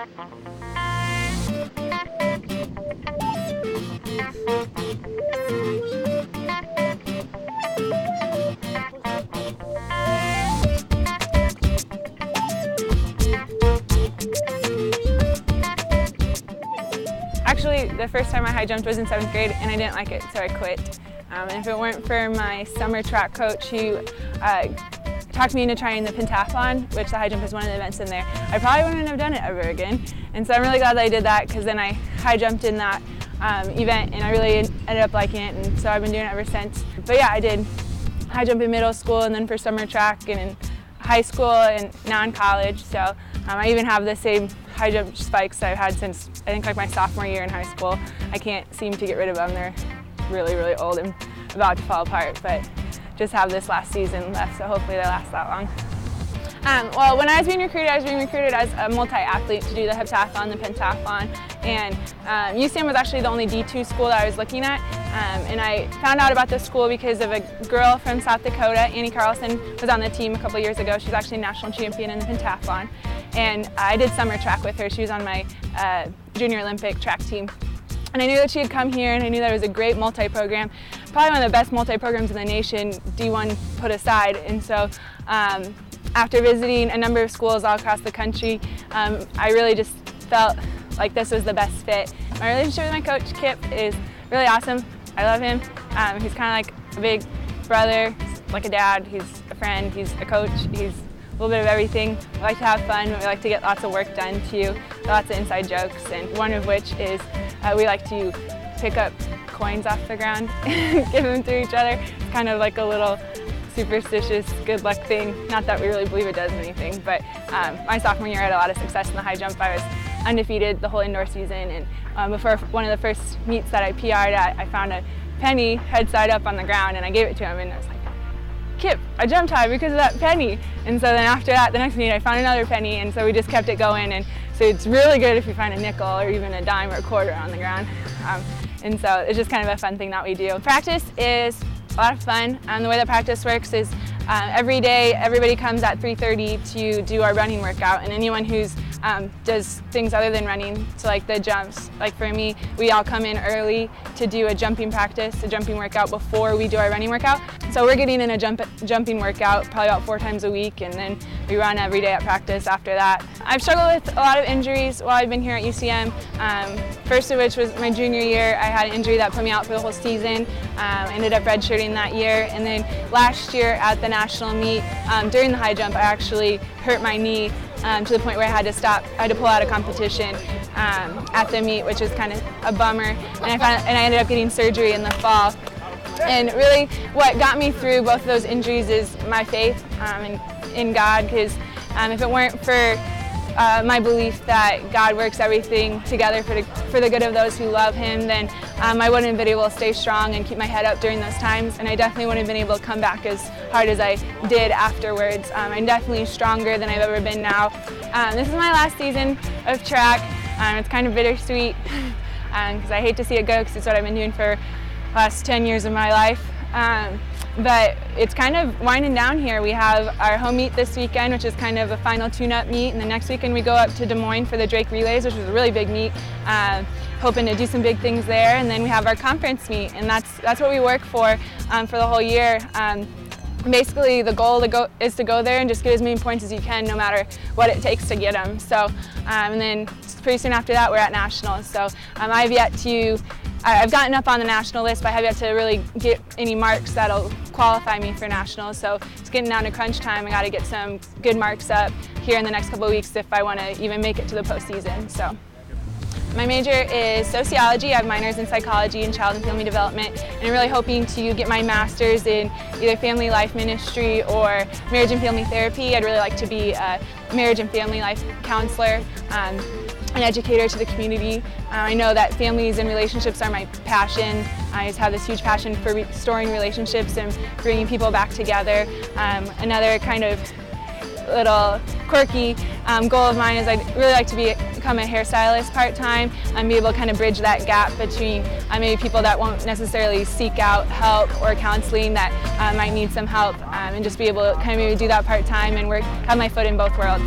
Actually, the first time I high jumped was in 7th grade, and I didn't like it, so I quit. And if it weren't for my summer track coach who talked me into trying the pentathlon, which the high jump is one of the events in there, I probably wouldn't have done it ever again. And so I'm really glad that I did that, because then I high jumped in that event, and I really ended up liking it, and so I've been doing it ever since. But yeah, I did high jump in middle school, and then for summer track, and in high school, and now in college. So I even have the same high jump spikes that I've had since I think like my sophomore year in high school. I can't seem to get rid of them. They're really, really old and about to fall apart, but just have this last season left, so hopefully they last that long. Well, when I was being recruited as a multi-athlete to do the heptathlon, the pentathlon, and UCM was actually the only D2 school that I was looking at, and I found out about this school because of a girl from South Dakota, Annie Carlson, was on the team a couple years ago. She's actually national champion in the pentathlon, and I did summer track with her. She was on my junior Olympic track team. And I knew that she had come here, and I knew that it was a great multi-program, probably one of the best multi-programs in the nation, D1 put aside. And so after visiting a number of schools all across the country, I really just felt like this was the best fit. My relationship with my coach, Kip, is really awesome. I love him. He's kind of like a big brother, like a dad. He's a friend, he's a coach, he's a little bit of everything. We like to have fun, we like to get lots of work done too, lots of inside jokes, and one of which is we like to pick up coins off the ground and give them to each other. It's kind of like a little superstitious good luck thing. Not that we really believe it does anything, but my sophomore year I had a lot of success in the high jump. I was undefeated the whole indoor season, and before one of the first meets that I PR'd at, I found a penny head side up on the ground, and I gave it to him, and I was like, Kip, I jumped high because of that penny. And so then after that, the next meet I found another penny, and so we just kept it going. And so it's really good if you find a nickel or even a dime or a quarter on the ground. And so it's just kind of a fun thing that we do. Practice is a lot of fun. The way that practice works is every day everybody comes at 3:30 to do our running workout, and anyone who's does things other than running, so like the jumps, like for me, we all come in early to do a jumping practice, a jumping workout before we do our running workout. So we're getting in a jumping workout probably about 4 times a week, and then we run every day at practice after that. I've struggled with a lot of injuries while I've been here at UCM. First of which was my junior year. I had an injury that put me out for the whole season. Ended up redshirting that year, and then last year at the national meet, during the high jump, I actually hurt my knee to the point where I had to stop. I had to pull out of competition at the meet, which is kind of a bummer. And I ended up getting surgery in the fall. And really, what got me through both of those injuries is my faith in God, because if it weren't for my belief that God works everything together for the good of those who love Him, then I wouldn't have been able to stay strong and keep my head up during those times, and I definitely wouldn't have been able to come back as hard as I did afterwards. I'm definitely stronger than I've ever been now. This is my last season of track. It's kind of bittersweet because I hate to see it go, because it's what I've been doing for the last 10 years of my life. But it's kind of winding down here. We have our home meet this weekend, which is kind of a final tune-up meet, and the next weekend we go up to Des Moines for the Drake Relays, which is a really big meet, hoping to do some big things there. And then we have our conference meet, and that's what we work for the whole year. Basically, the goal is to go there and just get as many points as you can, no matter what it takes to get them. So, and then pretty soon after that, we're at nationals. So I've gotten up on the national list, but I have yet to really get any marks that'll qualify me for nationals. So it's getting down to crunch time. I got to get some good marks up here in the next couple of weeks if I want to even make it to the postseason. So my major is sociology. I have minors in psychology and child and family development, and I'm really hoping to get my master's in either family life ministry or marriage and family therapy. I'd really like to be a marriage and family life counselor, an educator to the community. I know that families and relationships are my passion. I just have this huge passion for restoring relationships and bringing people back together. Another kind of little quirky goal of mine is I'd really like to become a hairstylist part-time and be able to kind of bridge that gap between maybe people that won't necessarily seek out help or counseling that might need some help, and just be able to kind of maybe do that part-time and have my foot in both worlds.